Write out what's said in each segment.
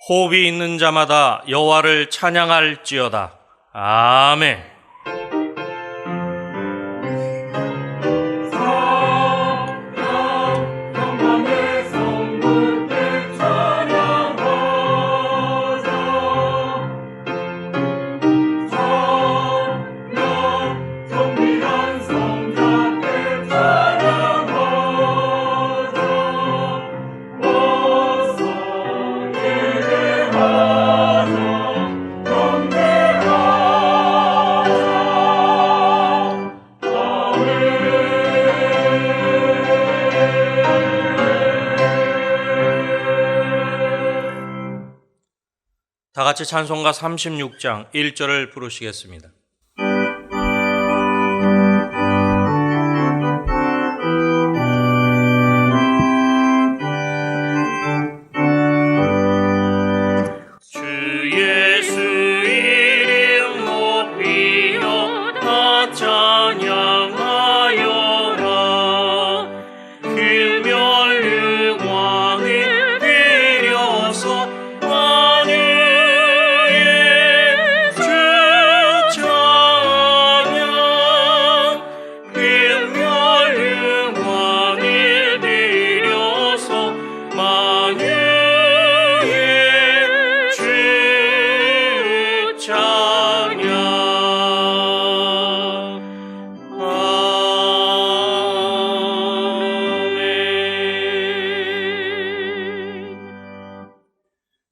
호흡이 있는 자마다 여호와를 찬양할지어다. 아멘. 다 같이 찬송가 36장 1절을 부르시겠습니다.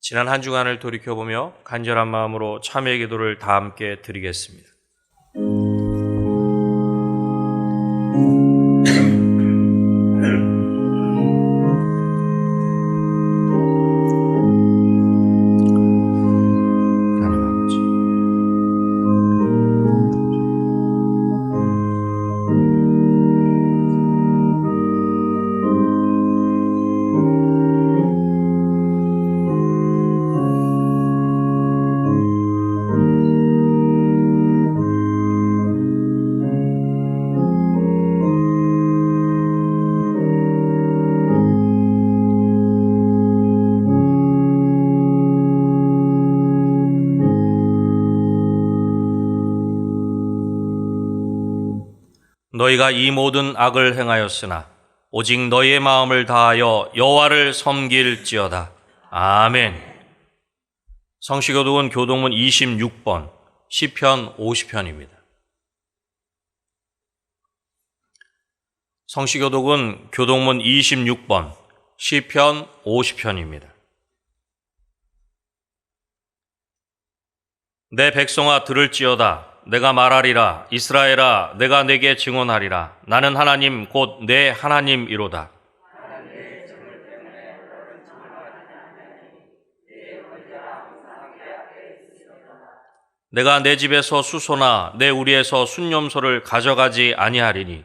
지난 한 주간을 돌이켜보며 간절한 마음으로 참회 기도를 다 함께 드리겠습니다. 너희가 이 모든 악을 행하였으나 오직 너희의 마음을 다하여 여호와를 섬길지어다. 아멘. 성시교독은 교동문 26번, 시편 50편입니다. 성시교독은 교동문 26번, 시편 50편입니다. 내 백성아 들을지어다. 내가 말하리라. 이스라엘아 내가 내게 증언하리라. 나는 하나님 곧 내 하나님이로다. 내가 내 집에서 수소나 내 우리에서 순염소를 가져가지 아니하리니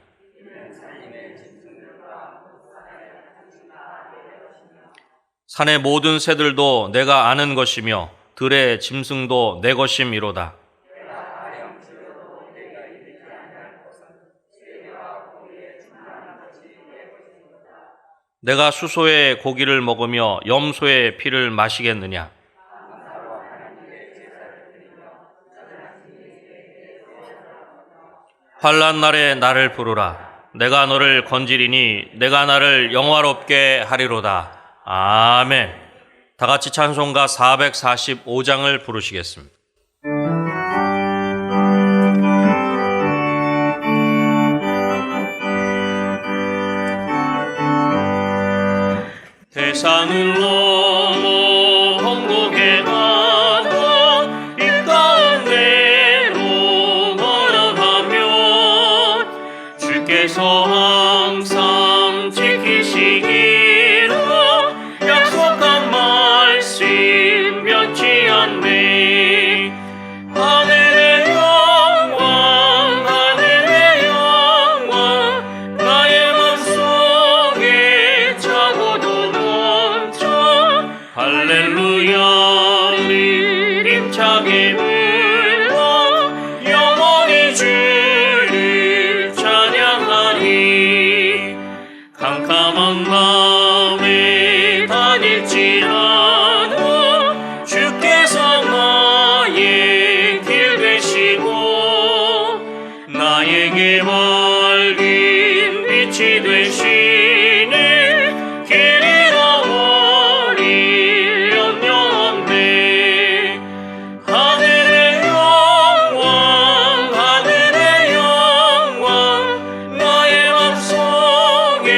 산의 모든 새들도 내가 아는 것이며 들의 짐승도 내 것임이로다. 내가 수소의 고기를 먹으며 염소의 피를 마시겠느냐? 환난 날에 나를 부르라. 내가 너를 건지리니 내가 나를 영화롭게 하리로다. 아멘. 다 같이 찬송가 445장을 부르시겠습니다. 세상을 넘어 험곡에 가고 이 가운데로 걸어가면 주께서 항상 지키시기로 약속한 말씀 변치 않네. 하늘의 영광 하늘의 영광 나의 맘속에 차고도 할렐루야를 힘차게 불러 영원히 주를 찬양하리. 캄캄한 밤에 다닐지라도 빛이 되시니 길이라 머리 염려 없네. 하늘의 영광 나의 맘속에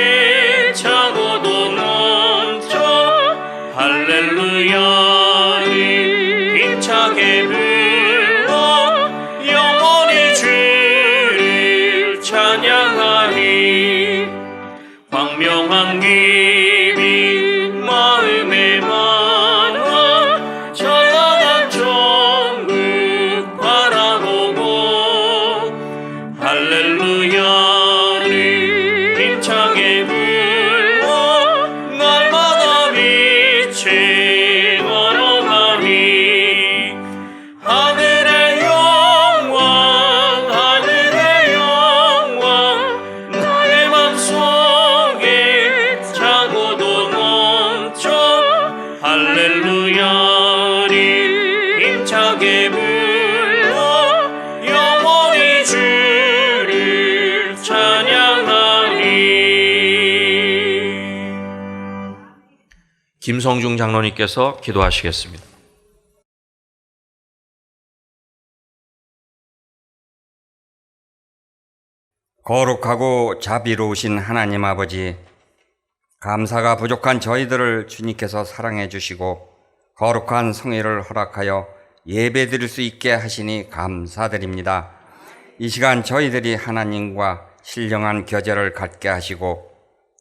차고도 넘쳐. 할렐루야를 힘차게 불러 영원히 주를 찬양하리. 광명한 기비 마음에 많아 찬란한 천국 바라보고. 할렐루야를 힘차게 불러 날마다 빛에 걸어가리. 하늘의 영광 나의 맘속에 차고도 넘쳐. 할렐루야를 힘차게 불러 영원히 주를 찬양하리. 김성중 장로님께서 기도하시겠습니다. 거룩하고 자비로우신 하나님 아버지, 감사가 부족한 저희들을 주님께서 사랑해 주시고 거룩한 성회를 허락하여 예배드릴 수 있게 하시니 감사드립니다. 이 시간 저희들이 하나님과 신령한 교제를 갖게 하시고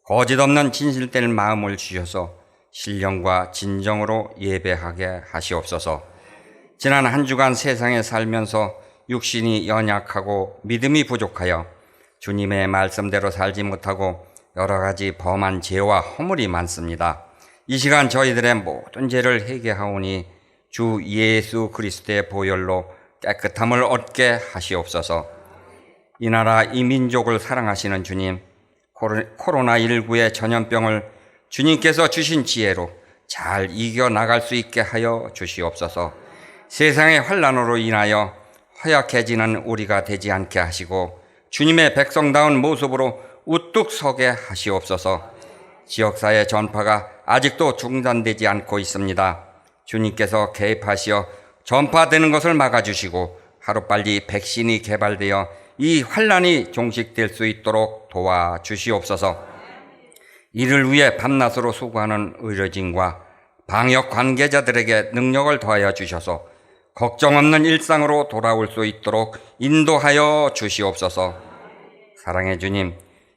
거짓 없는 진실된 마음을 주셔서 신령과 진정으로 예배하게 하시옵소서. 지난 한 주간 세상에 살면서 육신이 연약하고 믿음이 부족하여 주님의 말씀대로 살지 못하고 여러 가지 범한 죄와 허물이 많습니다. 이 시간 저희들의 모든 죄를 회개하오니 주 예수 그리스도의 보혈로 깨끗함을 얻게 하시옵소서. 이 나라 이 민족을 사랑하시는 주님, 코로나19의 전염병을 주님께서 주신 지혜로 잘 이겨나갈 수 있게 하여 주시옵소서. 세상의 환난으로 인하여 허약해지는 우리가 되지 않게 하시고 주님의 백성다운 모습으로 우뚝 서게 하시옵소서. 지역사회 전파가 아직도 중단되지 않고 있습니다. 주님께서 개입하시어 전파되는 것을 막아주시고 하루빨리 백신이 개발되어 이 환난이 종식될 수 있도록 도와주시옵소서. 이를 위해 밤낮으로 수고하는 의료진과 방역 관계자들에게 능력을 더하여 주셔서 걱정 없는 일상으로 돌아올 수 있도록 인도하여 주시옵소서. 사랑의 주님,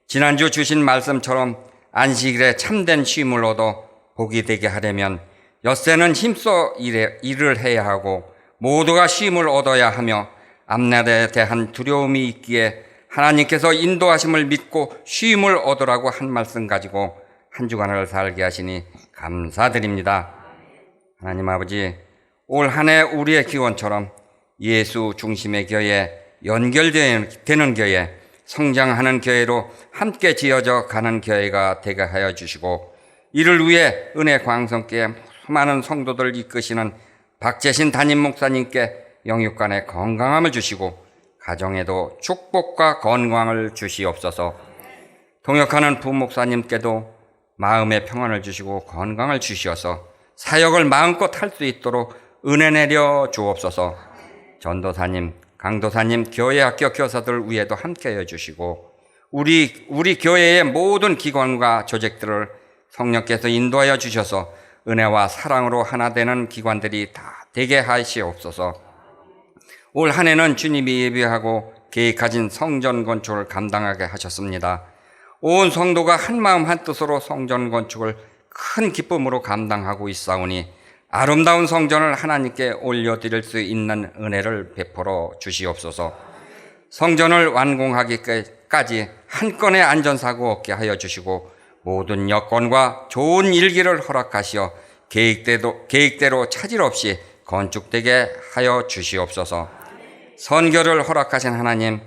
지난주 주신 말씀처럼 안식일에 참된 쉼을 얻어 복이 되게 하려면 엿새는 힘써 일을 해야 하고 모두가 쉼을 얻어야 하며 앞날에 대한 두려움이 있기에 하나님께서 인도하심을 믿고 쉼을 얻으라고 한 말씀 가지고 한 주간을 살게 하시니 감사드립니다. 하나님 아버지, 올 한 해 우리의 기원처럼 예수 중심의 교회, 연결되는 교회, 성장하는 교회로 함께 지어져 가는 교회가 되게 하여 주시고, 이를 위해 은혜 광성께 수많은 성도들 이끄시는 박재신 담임 목사님께 영육간의 건강함을 주시고 가정에도 축복과 건강을 주시옵소서. 동역하는 부목사님께도 마음의 평안을 주시고 건강을 주시어서 사역을 마음껏 할 수 있도록 은혜 내려 주옵소서. 전도사님, 강도사님, 교회 학교 교사들 위에도 함께해 주시고 우리 교회의 모든 기관과 조직들을 성령께서 인도하여 주셔서 은혜와 사랑으로 하나 되는 기관들이 다 되게 하시옵소서. 올 한 해는 주님이 예비하고 계획하신 성전 건축을 감당하게 하셨습니다. 온 성도가 한 마음 한 뜻으로 성전 건축을 큰 기쁨으로 감당하고 있사오니 아름다운 성전을 하나님께 올려드릴 수 있는 은혜를 베풀어 주시옵소서. 성전을 완공하기까지 한 건의 안전사고 없게 하여 주시고 모든 여건과 좋은 일기를 허락하시어 계획대로 차질 없이 건축되게 하여 주시옵소서. 선교를 허락하신 하나님,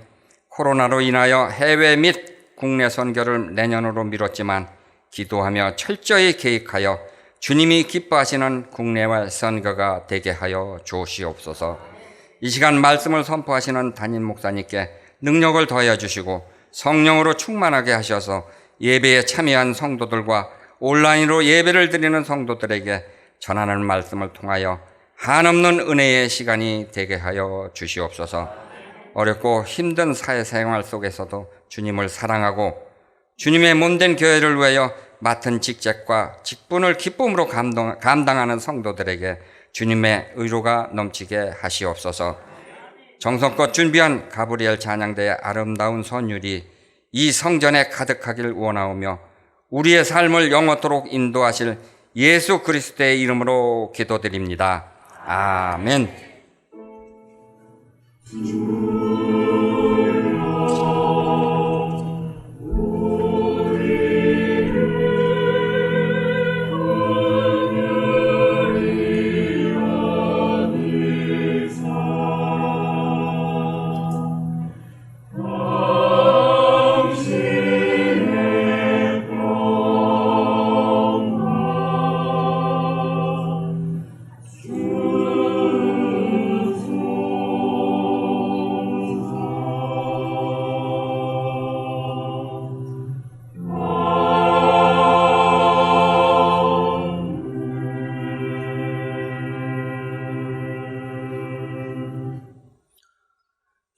코로나로 인하여 해외 및 국내 선교를 내년으로 미뤘지만 기도하며 철저히 계획하여 주님이 기뻐하시는 국내외 선교가 되게 하여 주시옵소서. 이 시간 말씀을 선포하시는 담임 목사님께 능력을 더하여 주시고 성령으로 충만하게 하셔서 예배에 참여한 성도들과 온라인으로 예배를 드리는 성도들에게 전하는 말씀을 통하여 한없는 은혜의 시간이 되게 하여 주시옵소서. 어렵고 힘든 사회생활 속에서도 주님을 사랑하고 주님의 몸된 교회를 위하여 맡은 직책과 직분을 기쁨으로 감당하는 성도들에게 주님의 의로가 넘치게 하시옵소서. 정성껏 준비한 가브리엘 찬양대의 아름다운 선율이 이 성전에 가득하길 원하오며 우리의 삶을 영원토록 인도하실 예수 그리스도의 이름으로 기도드립니다. 아멘.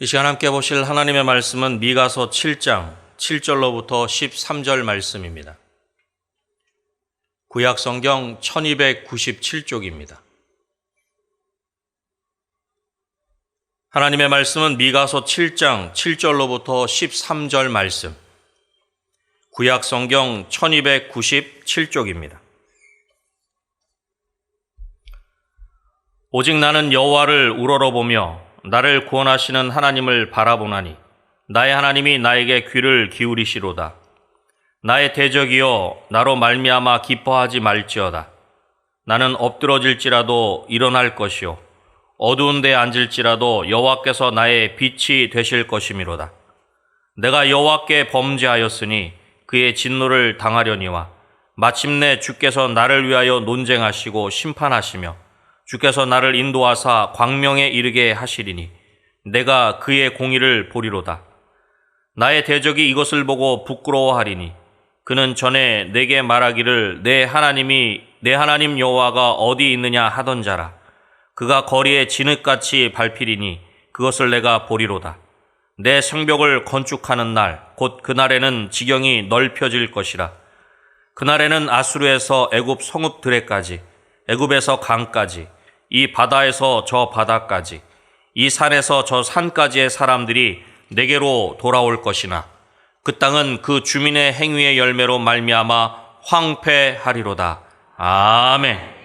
이 시간 함께 보실 하나님의 말씀은 미가서 7장 7절로부터 13절 말씀입니다. 구약성경 1297쪽입니다. 하나님의 말씀은 미가서 7장 7절로부터 13절 말씀, 구약성경 1297쪽입니다. 오직 나는 여호와를 우러러보며 나를 구원하시는 하나님을 바라보나니 나의 하나님이 나에게 귀를 기울이시로다. 나의 대적이여 나로 말미암아 기뻐하지 말지어다. 나는 엎드러질지라도 일어날 것이요 어두운 데 앉을지라도 여호와께서 나의 빛이 되실 것이미로다. 내가 여호와께 범죄하였으니 그의 진노를 당하려니와 마침내 주께서 나를 위하여 논쟁하시고 심판하시며 주께서 나를 인도하사 광명에 이르게 하시리니 내가 그의 공의를 보리로다. 나의 대적이 이것을 보고 부끄러워하리니 그는 전에 내게 말하기를 내 하나님 여호와가 어디 있느냐 하던 자라. 그가 거리에 진흙같이 밟히리니 그것을 내가 보리로다. 내 성벽을 건축하는 날 곧 그날에는 지경이 넓혀질 것이라. 그날에는 아수르에서 애굽 성읍들에까지, 애굽에서 강까지, 이 바다에서 저 바다까지, 이 산에서 저 산까지의 사람들이 내게로 돌아올 것이나 그 땅은 그 주민의 행위의 열매로 말미암아 황폐하리로다. 아멘.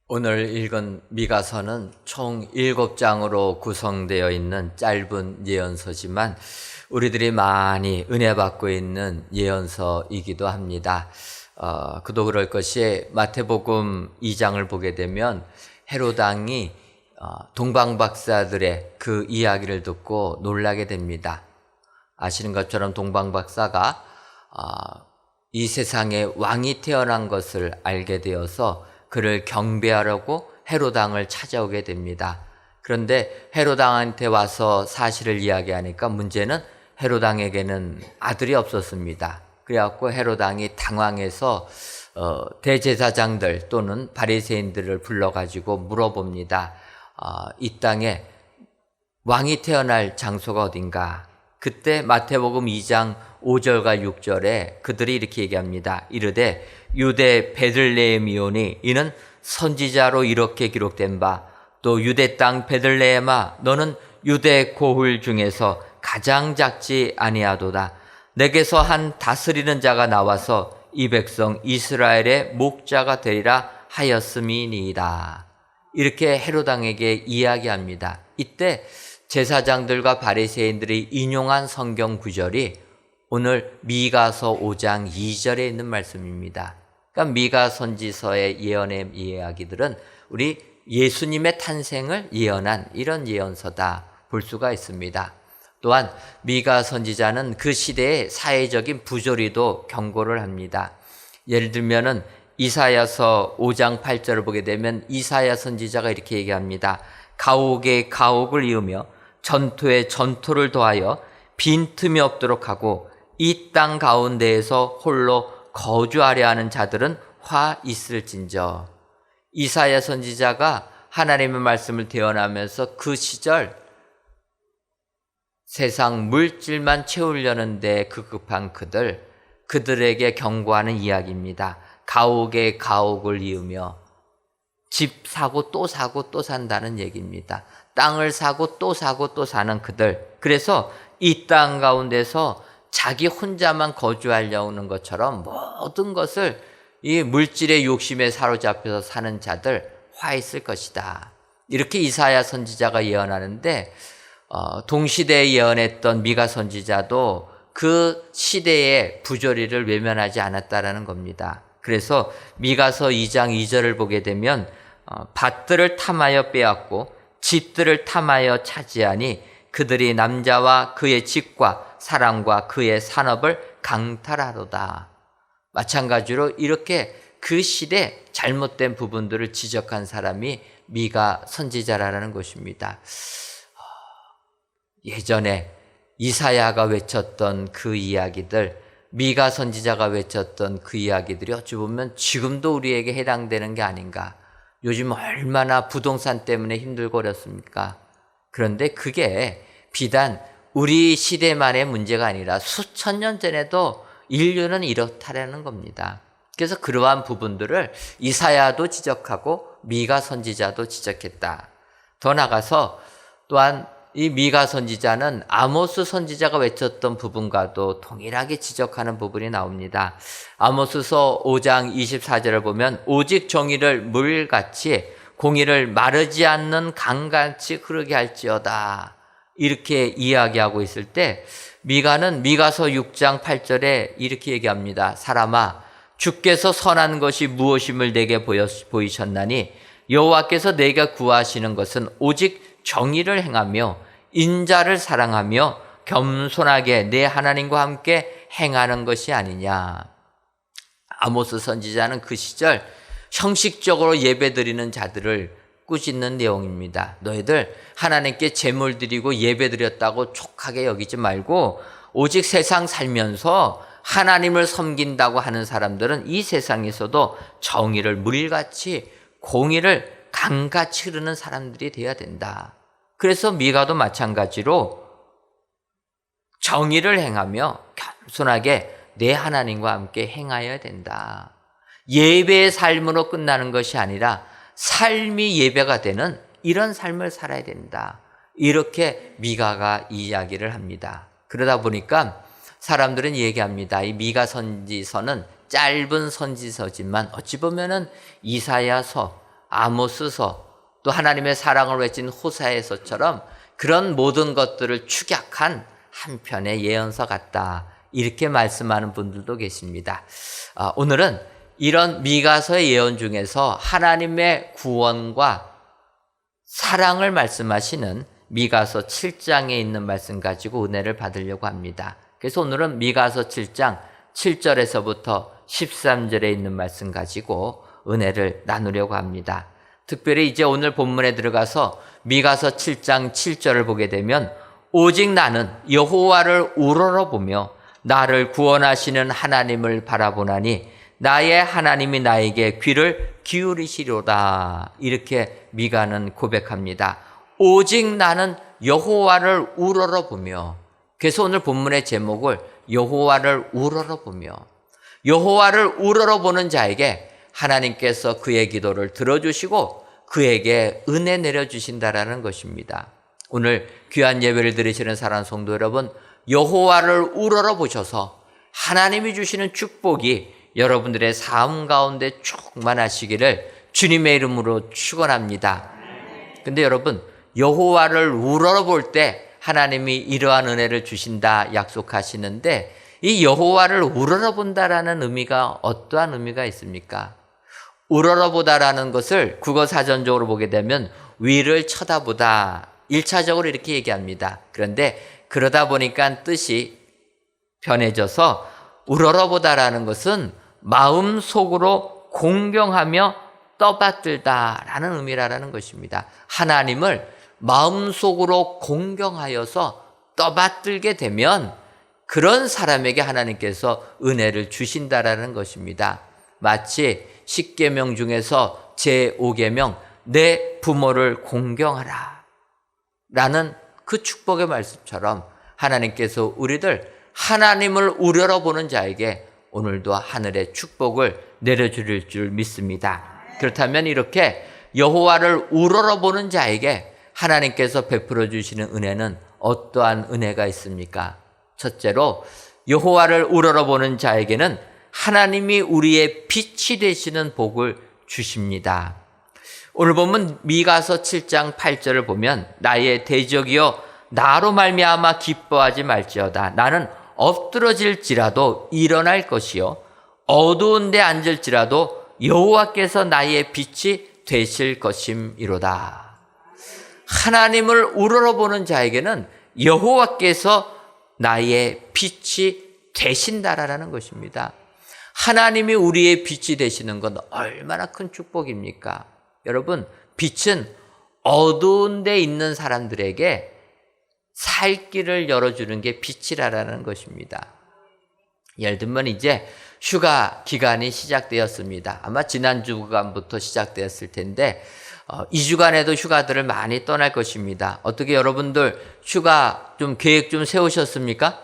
오늘 읽은 미가서는 총 7장으로 구성되어 있는 짧은 예언서지만 우리들이 많이 은혜 받고 있는 예언서이기도 합니다. 그도 그럴 것이 마태복음 2장을 보게 되면 헤롯 왕이 동방박사들의 그 이야기를 듣고 놀라게 됩니다. 아시는 것처럼 동방박사가 이 세상에 왕이 태어난 것을 알게 되어서 그를 경배하려고 헤롯 왕을 찾아오게 됩니다. 그런데 헤롯 왕한테 와서 사실을 이야기하니까 문제는 헤롯 왕에게는 아들이 없었습니다. 그래갖고 헤롯 왕이 당황해서 대제사장들 또는 바리새인들을 불러가지고 물어봅니다. 이 땅에 왕이 태어날 장소가 어딘가? 그때 마태복음 2장 5절과 6절에 그들이 이렇게 얘기합니다. 이르되 유대 베들레헴이오니 이는 선지자로 이렇게 기록된 바 또 유대 땅 베들레헴아 너는 유대 고훌 중에서 가장 작지 아니하도다. 내게서 한 다스리는 자가 나와서 이 백성 이스라엘의 목자가 되리라 하였음이니이다. 이렇게 헤롯 왕에게 이야기합니다. 이때 제사장들과 바리새인들이 인용한 성경 구절이 오늘 미가서 5장 2절에 있는 말씀입니다. 그러니까 미가 선지서의 예언의 이야기들은 우리 예수님의 탄생을 예언한 이런 예언서다 볼 수가 있습니다. 또한 미가 선지자는 그 시대의 사회적인 부조리도 경고를 합니다. 예를 들면은 이사야서 5장 8절을 보게 되면 이사야 선지자가 이렇게 얘기합니다. 가옥에 가옥을 이으며 전토에 전토를 더하여 빈틈이 없도록 하고 이 땅 가운데에서 홀로 거주하려 하는 자들은 화 있을진저. 이사야 선지자가 하나님의 말씀을 대언하면서 그 시절 세상 물질만 채우려는 데 급급한 그들에게 경고하는 이야기입니다. 가옥에 가옥을 이으며 집 사고 또 사고 또 산다는 얘기입니다. 땅을 사고 또 사고 또 사는 그들. 그래서 이 땅 가운데서 자기 혼자만 거주하려는 것처럼 모든 것을 이 물질의 욕심에 사로잡혀서 사는 자들 화 있을 것이다. 이렇게 이사야 선지자가 예언하는데 동시대에 예언했던 미가 선지자도 그 시대의 부조리를 외면하지 않았다라는 겁니다. 그래서 미가서 2장 2절을 보게 되면 밭들을 탐하여 빼앗고 집들을 탐하여 차지하니 그들이 남자와 그의 집과 사람과 그의 산업을 강탈하로다. 마찬가지로 이렇게 그 시대 잘못된 부분들을 지적한 사람이 미가 선지자라는 것입니다. 예전에 이사야가 외쳤던 그 이야기들, 미가 선지자가 외쳤던 그 이야기들이 어찌 보면 지금도 우리에게 해당되는 게 아닌가. 요즘 얼마나 부동산 때문에 힘들고 어렵습니까? 그런데 그게 비단 우리 시대만의 문제가 아니라 수천 년 전에도 인류는 이렇다라는 겁니다. 그래서 그러한 부분들을 이사야도 지적하고 미가 선지자도 지적했다. 더 나가서 또한 이 미가 선지자는 아모스 선지자가 외쳤던 부분과도 동일하게 지적하는 부분이 나옵니다. 아모스서 5장 24절을 보면 오직 정의를 물같이 공의를 마르지 않는 강같이 흐르게 할지어다. 이렇게 이야기하고 있을 때 미가는 미가서 6장 8절에 이렇게 얘기합니다. 사람아 주께서 선한 것이 무엇임을 내게 보이셨나니 여호와께서 내게 구하시는 것은 오직 정의를 행하며 인자를 사랑하며 겸손하게 내 하나님과 함께 행하는 것이 아니냐. 아모스 선지자는 그 시절 형식적으로 예배드리는 자들을 꾸짖는 내용입니다. 너희들 하나님께 제물 드리고 예배 드렸다고 촉하게 여기지 말고 오직 세상 살면서 하나님을 섬긴다고 하는 사람들은 이 세상에서도 정의를 물같이 공의를 강같이 흐르는 사람들이 되어야 된다. 그래서 미가도 마찬가지로 정의를 행하며 겸손하게 내 하나님과 함께 행하여야 된다. 예배의 삶으로 끝나는 것이 아니라 삶이 예배가 되는 이런 삶을 살아야 된다. 이렇게 미가가 이야기를 합니다. 그러다 보니까 사람들은 얘기합니다. 이 미가 선지서는 짧은 선지서지만 어찌 보면은 이사야서, 아모스서, 또 하나님의 사랑을 외친 호사에서처럼 그런 모든 것들을 축약한 한 편의 예언서 같다, 이렇게 말씀하는 분들도 계십니다. 오늘은 이런 미가서의 예언 중에서 하나님의 구원과 사랑을 말씀하시는 미가서 7장에 있는 말씀 가지고 은혜를 받으려고 합니다. 그래서 오늘은 미가서 7장 7절에서부터 13절에 있는 말씀 가지고 은혜를 나누려고 합니다. 특별히 이제 오늘 본문에 들어가서 미가서 7장 7절을 보게 되면, 오직 나는 여호와를 우러러보며 나를 구원하시는 하나님을 바라보나니 나의 하나님이 나에게 귀를 기울이시리로다, 이렇게 미가는 고백합니다. 오직 나는 여호와를 우러러보며. 그래서 오늘 본문의 제목을 여호와를 우러러보며, 여호와를 우러러보는 자에게 하나님께서 그의 기도를 들어주시고 그에게 은혜 내려주신다라는 것입니다. 오늘 귀한 예배를 드리시는 사랑하는 성도 여러분, 여호와를 우러러보셔서 하나님이 주시는 축복이 여러분들의 삶 가운데 충만하시기를 주님의 이름으로 축원합니다. 근데 여러분, 여호와를 우러러볼 때 하나님이 이러한 은혜를 주신다 약속하시는데, 이 여호와를 우러러본다라는 의미가 어떠한 의미가 있습니까? 우러러보다라는 것을 국어 사전적으로 보게 되면 위를 쳐다보다, 1차적으로 이렇게 얘기합니다. 그런데 그러다 보니까 뜻이 변해져서 우러러보다라는 것은 마음속으로 공경하며 떠받들다라는 의미라는 것입니다. 하나님을 마음속으로 공경하여서 떠받들게 되면 그런 사람에게 하나님께서 은혜를 주신다라는 것입니다. 마치 10계명 중에서 제5계명 내 부모를 공경하라 라는 그 축복의 말씀처럼 하나님께서 우리들 하나님을 우러러보는 자에게 오늘도 하늘의 축복을 내려주실 줄 믿습니다. 그렇다면 이렇게 여호와를 우러러보는 자에게 하나님께서 베풀어 주시는 은혜는 어떠한 은혜가 있습니까? 첫째로, 여호와를 우러러보는 자에게는 하나님이 우리의 빛이 되시는 복을 주십니다. 오늘 보면 미가서 7장 8절을 보면, 나의 대적이여 나로 말미암아 기뻐하지 말지어다. 나는 엎드러질지라도 일어날 것이요 어두운 데 앉을지라도 여호와께서 나의 빛이 되실 것임이로다. 하나님을 우러러보는 자에게는 여호와께서 나의 빛이 되신다라는 것입니다. 하나님이 우리의 빛이 되시는 건 얼마나 큰 축복입니까? 여러분, 빛은 어두운 데 있는 사람들에게 살 길을 열어주는 게 빛이라는 것입니다. 예를 들면 이제 휴가 기간이 시작되었습니다. 아마 지난 주간부터 시작되었을 텐데 2주간에도 휴가들을 많이 떠날 것입니다. 어떻게 여러분들 휴가 좀 계획 좀 세우셨습니까?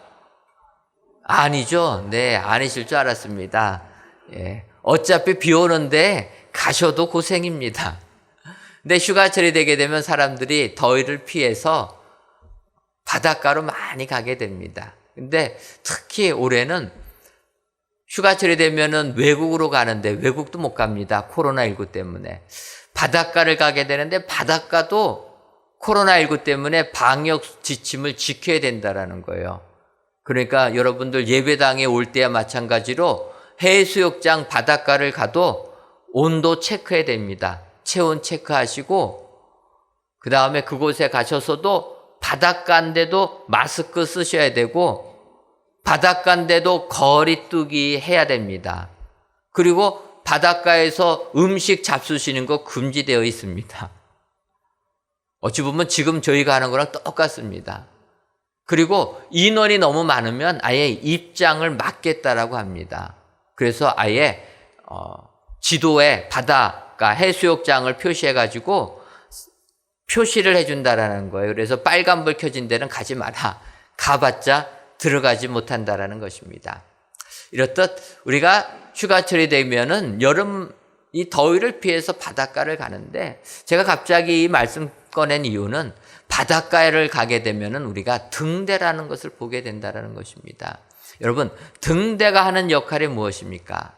아니죠. 네, 아니실 줄 알았습니다. 예, 어차피 비 오는데 가셔도 고생입니다. 근데 휴가철이 되게 되면 사람들이 더위를 피해서 바닷가로 많이 가게 됩니다. 근데 특히 올해는 휴가철이 되면은 외국으로 가는데 외국도 못 갑니다. 코로나19 때문에. 바닷가를 가게 되는데 바닷가도 코로나19 때문에 방역 지침을 지켜야 된다라는 거예요. 그러니까 여러분들 예배당에 올 때와 마찬가지로 해수욕장 바닷가를 가도 온도 체크해야 됩니다. 체온 체크하시고, 그 다음에 그곳에 가셔서도 바닷가인데도 마스크 쓰셔야 되고, 바닷가인데도 거리두기 해야 됩니다. 그리고 바닷가에서 음식 잡수시는 거 금지되어 있습니다. 어찌 보면 지금 저희가 하는 거랑 똑같습니다. 그리고 인원이 너무 많으면 아예 입장을 막겠다라고 합니다. 그래서 아예 지도에 바닷가 해수욕장을 표시해가지고 표시를 해준다라는 거예요. 그래서 빨간불 켜진 데는 가지 마라. 가봤자 들어가지 못한다라는 것입니다. 이렇듯 우리가 휴가철이 되면은 여름 이 더위를 피해서 바닷가를 가는데, 제가 갑자기 이 말씀 꺼낸 이유는 바닷가를 가게 되면은 우리가 등대라는 것을 보게 된다라는 것입니다. 여러분, 등대가 하는 역할이 무엇입니까?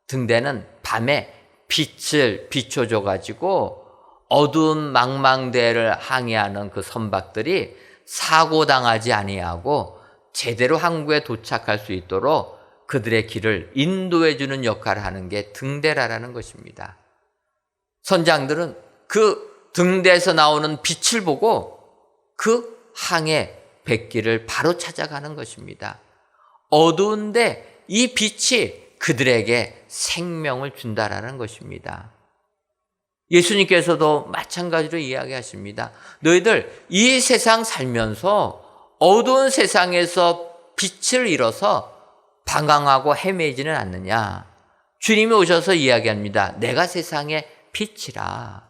등대는 밤에 빛을 비춰줘 가지고 어두운 망망대해를 항해하는 그 선박들이 사고당하지 아니하고 제대로 항구에 도착할 수 있도록 그들의 길을 인도해 주는 역할을 하는 게 등대라라는 것입니다. 선장들은 그 등대에서 나오는 빛을 보고 그 항해 백길을 바로 찾아가는 것입니다. 어두운데 이 빛이 그들에게 생명을 준다라는 것입니다. 예수님께서도 마찬가지로 이야기하십니다. 너희들 이 세상 살면서 어두운 세상에서 빛을 잃어서 방황하고 헤매지는 않느냐. 주님이 오셔서 이야기합니다. 내가 세상의 빛이라.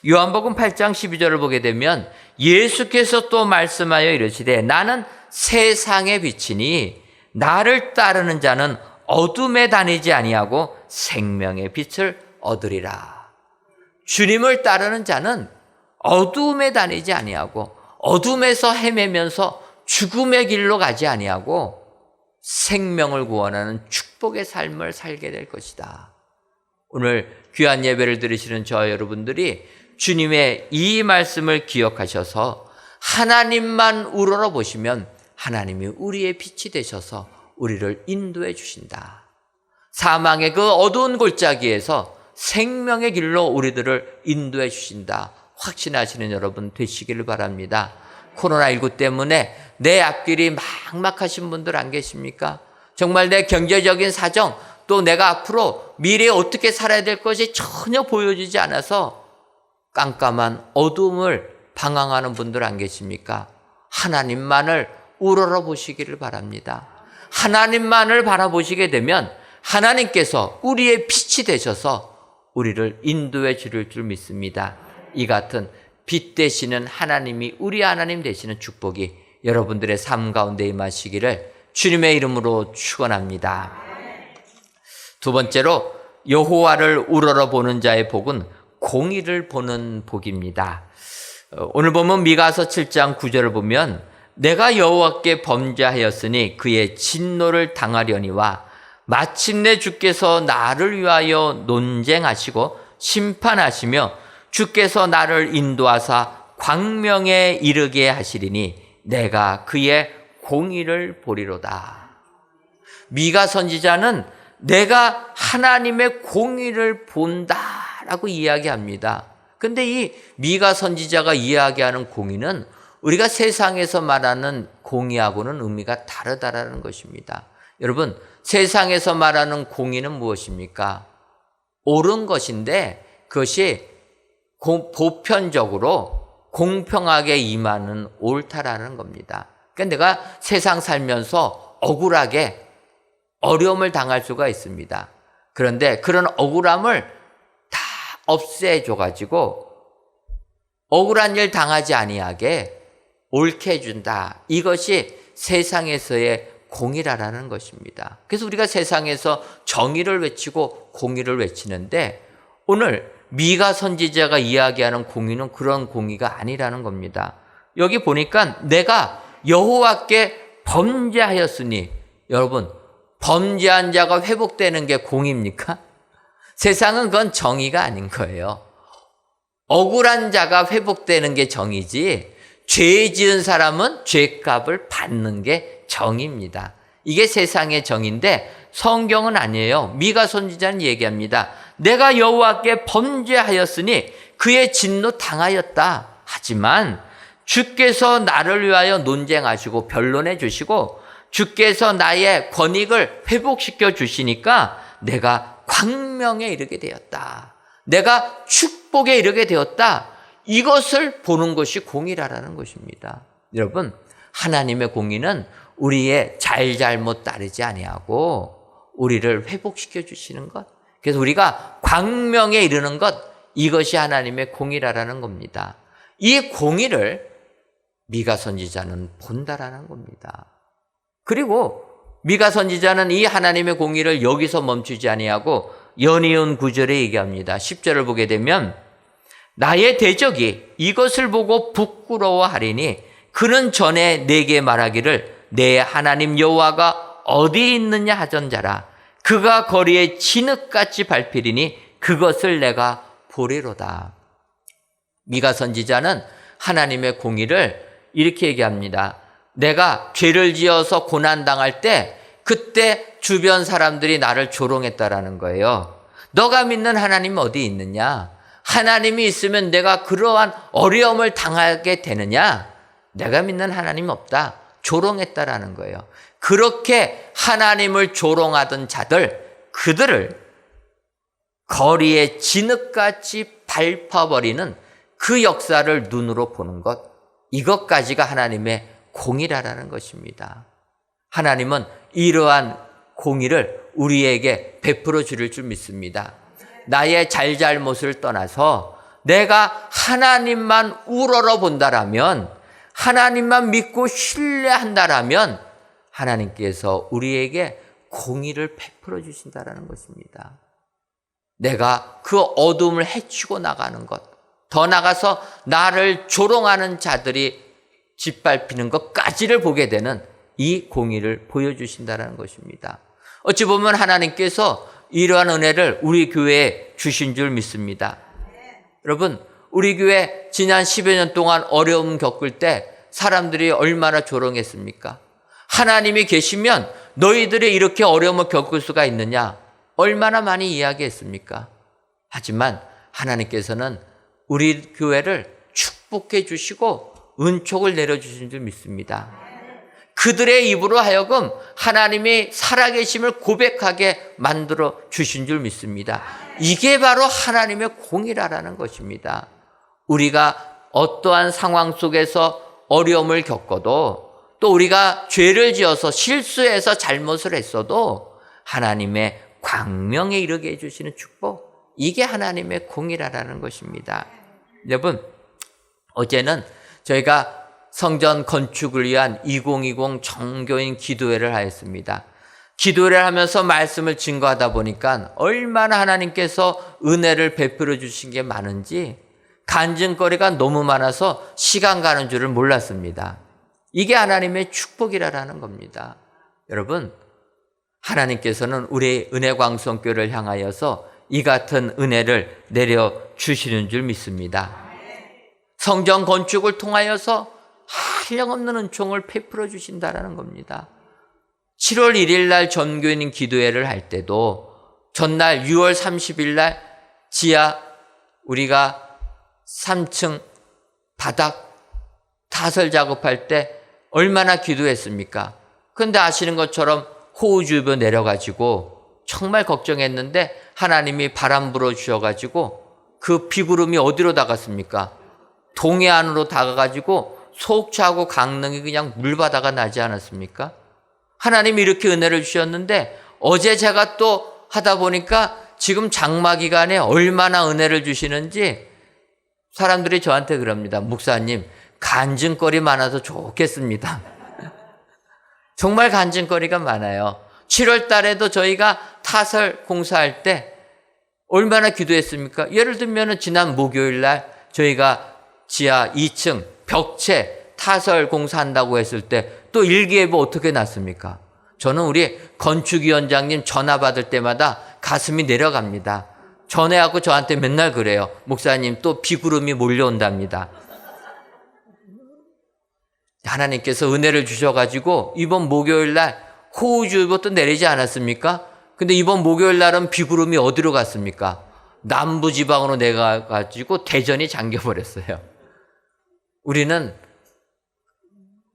요한복음 8장 12절을 보게 되면 예수께서 또 말씀하여 이르시되 나는 세상의 빛이니 나를 따르는 자는 어둠에 다니지 아니하고 생명의 빛을 얻으리라. 주님을 따르는 자는 어둠에 다니지 아니하고 어둠에서 헤매면서 죽음의 길로 가지 아니하고 생명을 구원하는 축복의 삶을 살게 될 것이다. 오늘 귀한 예배를 들으시는 저 여러분들이 주님의 이 말씀을 기억하셔서 하나님만 우러러 보시면 하나님이 우리의 빛이 되셔서 우리를 인도해 주신다. 사망의 그 어두운 골짜기에서 생명의 길로 우리들을 인도해 주신다. 확신하시는 여러분 되시기를 바랍니다. 코로나19 때문에 내 앞길이 막막하신 분들 안 계십니까? 정말 내 경제적인 사정, 또 내가 앞으로 미래에 어떻게 살아야 될 것이 전혀 보여지지 않아서 깜깜한 어둠을 방황하는 분들 안 계십니까? 하나님만을 우러러 보시기를 바랍니다. 하나님만을 바라보시게 되면 하나님께서 우리의 빛이 되셔서 우리를 인도해 주실 줄 믿습니다. 이 같은 빛 되시는 하나님이 우리 하나님 되시는 축복이 여러분들의 삶 가운데 임하시기를 주님의 이름으로 축원합니다. 두 번째로 여호와를 우러러 보는 자의 복은 공의를 보는 복입니다. 오늘 보면 미가서 7장 9절을 보면 내가 여호와께 범죄하였으니 그의 진노를 당하려니와 마침내 주께서 나를 위하여 논쟁하시고 심판하시며 주께서 나를 인도하사 광명에 이르게 하시리니 내가 그의 공의를 보리로다. 미가 선지자는 내가 하나님의 공의를 본다라고 이야기합니다. 근데 이 미가 선지자가 이야기하는 공의는 우리가 세상에서 말하는 공의하고는 의미가 다르다라는 것입니다. 여러분, 세상에서 말하는 공의는 무엇입니까? 옳은 것인데 그것이 보편적으로 공평하게 임하는 옳다라는 겁니다. 그러니까 내가 세상 살면서 억울하게 어려움을 당할 수가 있습니다. 그런데 그런 억울함을 다 없애줘가지고 억울한 일 당하지 아니하게 옳게 해준다. 이것이 세상에서의 공의라는 것입니다. 그래서 우리가 세상에서 정의를 외치고 공의를 외치는데 오늘 미가 선지자가 이야기하는 공의는 그런 공의가 아니라는 겁니다. 여기 보니까 내가 여호와께 범죄하였으니, 여러분 범죄한 자가 회복되는 게 공의입니까? 세상은 그건 정의가 아닌 거예요. 억울한 자가 회복되는 게 정의지 죄 지은 사람은 죄값을 받는 게 정의입니다. 이게 세상의 정의인데 성경은 아니에요. 미가 선지자는 얘기합니다. 내가 여호와께 범죄하였으니 그의 진노 당하였다. 하지만 주께서 나를 위하여 논쟁하시고 변론해 주시고 주께서 나의 권익을 회복시켜 주시니까 내가 광명에 이르게 되었다. 내가 축복에 이르게 되었다. 이것을 보는 것이 공의라는 것입니다. 여러분, 하나님의 공의는 우리의 잘잘못 따르지 아니하고 우리를 회복시켜 주시는 것, 그래서 우리가 광명에 이르는 것, 이것이 하나님의 공의라는 겁니다. 이 공의를 미가 선지자는 본다라는 겁니다. 그리고 미가 선지자는 이 하나님의 공의를 여기서 멈추지 아니하고 연이은 9절에 얘기합니다. 10절을 보게 되면 나의 대적이 이것을 보고 부끄러워하리니 그는 전에 내게 말하기를 내 하나님 여호와가 어디 있느냐 하던 자라. 그가 거리에 진흙같이 밟히리니 그 그것을 내가 보리로다. 미가 선지자는 하나님의 공의를 이렇게 얘기합니다. 내가 죄를 지어서 고난당할 때 그때 주변 사람들이 나를 조롱했다라는 거예요. 너가 믿는 하나님 어디 있느냐? 하나님이 있으면 내가 그러한 어려움을 당하게 되느냐? 내가 믿는 하나님 없다. 조롱했다라는 거예요. 그렇게 하나님을 조롱하던 자들, 그들을 거리에 진흙같이 밟아버리는 그 역사를 눈으로 보는 것, 이것까지가 하나님의 공의라는 것입니다. 하나님은 이러한 공의를 우리에게 베풀어 주릴 줄 믿습니다. 나의 잘잘못을 떠나서 내가 하나님만 우러러 본다라면, 하나님만 믿고 신뢰한다라면 하나님께서 우리에게 공의를 베풀어 주신다라는 것입니다. 내가 그 어둠을 헤치고 나가는 것, 더 나가서 나를 조롱하는 자들이 짓밟히는 것까지를 보게 되는 이 공의를 보여주신다는 것입니다. 어찌 보면 하나님께서 이러한 은혜를 우리 교회에 주신 줄 믿습니다. 여러분, 우리 교회 지난 10여 년 동안 어려움 겪을 때 사람들이 얼마나 조롱했습니까? 하나님이 계시면 너희들이 이렇게 어려움을 겪을 수가 있느냐? 얼마나 많이 이야기했습니까? 하지만 하나님께서는 우리 교회를 축복해 주시고 은총을 내려주신 줄 믿습니다. 그들의 입으로 하여금 하나님이 살아계심을 고백하게 만들어 주신 줄 믿습니다. 이게 바로 하나님의 공의라는 것입니다. 우리가 어떠한 상황 속에서 어려움을 겪어도, 또 우리가 죄를 지어서 실수해서 잘못을 했어도 하나님의 광명에 이르게 해주시는 축복, 이게 하나님의 공의라는 것입니다. 여러분, 어제는 저희가 성전 건축을 위한 2020 정교인 기도회를 하였습니다. 기도회를 하면서 말씀을 증거하다 보니까 얼마나 하나님께서 은혜를 베풀어 주신 게 많은지 간증거리가 너무 많아서 시간 가는 줄을 몰랐습니다. 이게 하나님의 축복이라는 겁니다. 여러분, 하나님께서는 우리 은혜광성교를 향하여서 이 같은 은혜를 내려주시는 줄 믿습니다. 성전 건축을 통하여서 한량없는 은총을 베풀어 주신다는 겁니다. 7월 1일 날 전교인 기도회를 할 때도 전날 6월 30일 날 지하 우리가 3층 바닥 타설 작업할 때 얼마나 기도했습니까? 그런데 아시는 것처럼 호우주의보 내려가지고 정말 걱정했는데 하나님이 바람 불어 주셔가지고 그 비구름이 어디로 다갔습니까? 동해안으로 다가가지고 속초하고 강릉이 그냥 물바다가 나지 않았습니까? 하나님이 이렇게 은혜를 주셨는데 어제 제가 또 하다 보니까 지금 장마 기간에 얼마나 은혜를 주시는지 사람들이 저한테 그럽니다. 목사님, 간증거리 많아서 좋겠습니다. 정말 간증거리가 많아요. 7월 달에도 저희가 타설 공사할 때 얼마나 기도했습니까? 예를 들면 지난 목요일 날 저희가 지하 2층 벽체 타설 공사한다고 했을 때 또 일기예보 어떻게 났습니까? 저는 우리 건축위원장님 전화 받을 때마다 가슴이 내려갑니다. 전화하고 저한테 맨날 그래요. 목사님, 또 비구름이 몰려온답니다. 하나님께서 은혜를 주셔가지고 이번 목요일 날 호우주의보 또 내리지 않았습니까? 근데 이번 목요일 날은 비구름이 어디로 갔습니까? 남부지방으로 내가가지고 대전이 잠겨버렸어요. 우리는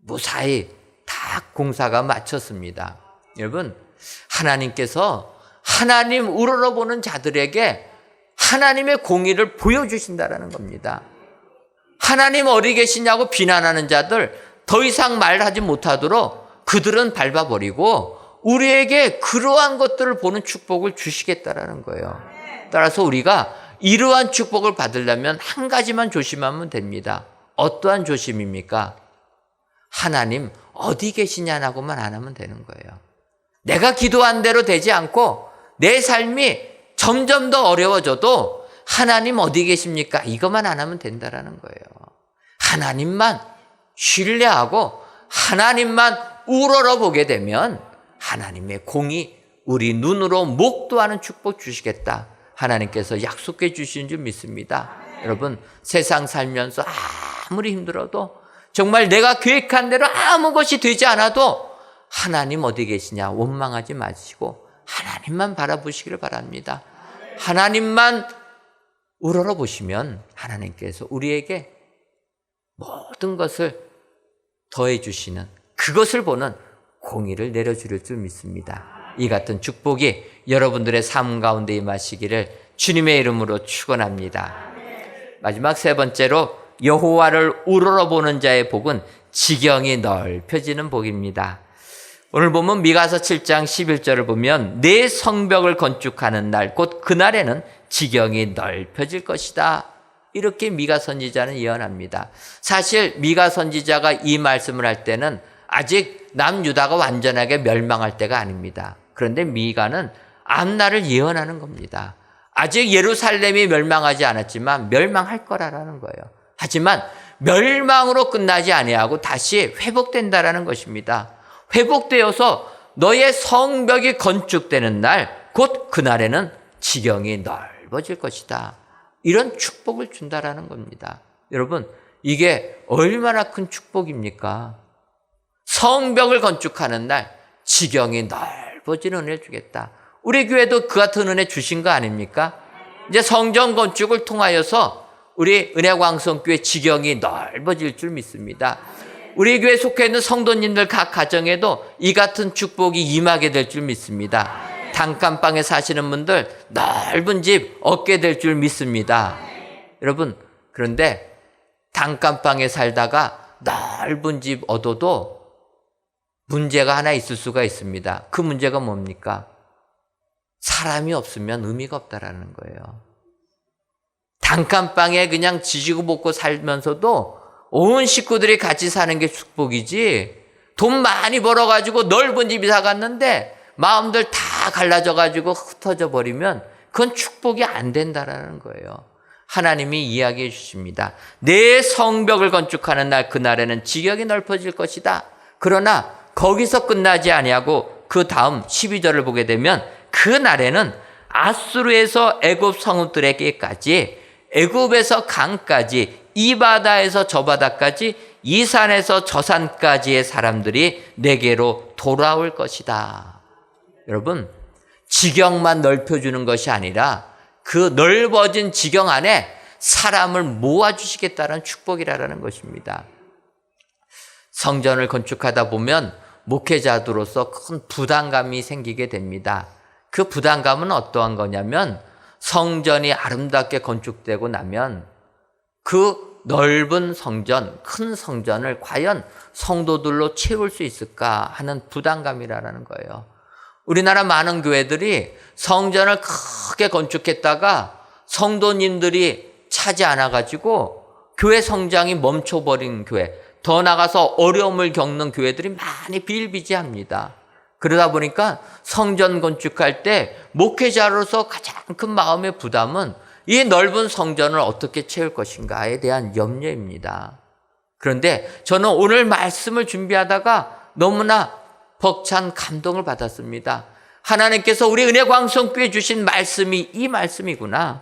무사히 다 공사가 마쳤습니다. 여러분, 하나님께서 하나님 우러러보는 자들에게 하나님의 공의를 보여주신다는 겁니다. 하나님 어디 계시냐고 비난하는 자들 더 이상 말하지 못하도록 그들은 밟아버리고 우리에게 그러한 것들을 보는 축복을 주시겠다라는 거예요. 따라서 우리가 이러한 축복을 받으려면 한 가지만 조심하면 됩니다. 어떠한 조심입니까? 하나님 어디 계시냐고만 안 하면 되는 거예요. 내가 기도한 대로 되지 않고 내 삶이 점점 더 어려워져도 하나님 어디 계십니까? 이것만 안 하면 된다라는 거예요. 하나님만 신뢰하고 하나님만 우러러 보게 되면 하나님의 공이 우리 눈으로 목도하는 축복 주시겠다. 하나님께서 약속해 주시는 줄 믿습니다. 여러분, 세상 살면서 아무리 힘들어도 정말 내가 계획한 대로 아무 것이 되지 않아도 하나님 어디 계시냐 원망하지 마시고 하나님만 바라보시기를 바랍니다. 하나님만 우러러보시면 하나님께서 우리에게 모든 것을 더해 주시는, 그것을 보는 공의를 내려주릴 줄 믿습니다. 이 같은 축복이 여러분들의 삶 가운데 임하시기를 주님의 이름으로 축원합니다. 마지막 세 번째로, 여호와를 우러러보는 자의 복은 지경이 넓혀지는 복입니다. 오늘 보면 미가서 7장 11절을 보면 내 성벽을 건축하는 날 곧 그날에는 지경이 넓혀질 것이다. 이렇게 미가 선지자는 예언합니다. 사실 미가 선지자가 이 말씀을 할 때는 아직 남유다가 완전하게 멸망할 때가 아닙니다. 그런데 미가는 앞날을 예언하는 겁니다. 아직 예루살렘이 멸망하지 않았지만 멸망할 거라는 거예요. 하지만 멸망으로 끝나지 아니하고 다시 회복된다라는 것입니다. 회복되어서 너의 성벽이 건축되는 날 곧 그날에는 지경이 넓어질 것이다. 이런 축복을 준다라는 겁니다. 여러분, 이게 얼마나 큰 축복입니까? 성벽을 건축하는 날 지경이 넓어진 은혜를 주겠다. 우리 교회도 그 같은 은혜 주신 거 아닙니까? 이제 성전 건축을 통하여서 우리 은혜광성교회 지경이 넓어질 줄 믿습니다. 우리 교회 속해 있는 성도님들 각 가정에도 이 같은 축복이 임하게 될 줄 믿습니다. 단칸방에 사시는 분들 넓은 집 얻게 될 줄 믿습니다. 여러분, 그런데 단칸방에 살다가 넓은 집 얻어도 문제가 하나 있을 수가 있습니다. 그 문제가 뭡니까? 사람이 없으면 의미가 없다라는 거예요. 단칸방에 그냥 지지고 볶고 살면서도 온 식구들이 같이 사는 게 축복이지, 돈 많이 벌어가지고 넓은 집 이사 갔는데 마음들 다 갈라져가지고 흩어져 버리면 그건 축복이 안 된다라는 거예요. 하나님이 이야기해 주십니다. 내 성벽을 건축하는 날 그날에는 지경이 넓어질 것이다. 그러나 거기서 끝나지 아니하고 그 다음 12절을 보게 되면 그날에는 아수르에서 애굽 성읍들에게까지, 애굽에서 강까지, 이 바다에서 저 바다까지, 이 산에서 저 산까지의 사람들이 내게로 돌아올 것이다. 여러분, 지경만 넓혀주는 것이 아니라 그 넓어진 지경 안에 사람을 모아주시겠다는 축복이라는 것입니다. 성전을 건축하다 보면 목회자들로서 큰 부담감이 생기게 됩니다. 그 부담감은 어떠한 거냐면, 성전이 아름답게 건축되고 나면 그 넓은 성전, 큰 성전을 과연 성도들로 채울 수 있을까 하는 부담감이라는 거예요. 우리나라 많은 교회들이 성전을 크게 건축했다가 성도님들이 차지 않아가지고 교회 성장이 멈춰버린 교회, 더 나가서 어려움을 겪는 교회들이 많이 비일비재합니다. 그러다 보니까 성전 건축할 때 목회자로서 가장 큰 마음의 부담은 이 넓은 성전을 어떻게 채울 것인가에 대한 염려입니다. 그런데 저는 오늘 말씀을 준비하다가 너무나 벅찬 감동을 받았습니다. 하나님께서 우리 은혜광성교회 주신 말씀이 이 말씀이구나.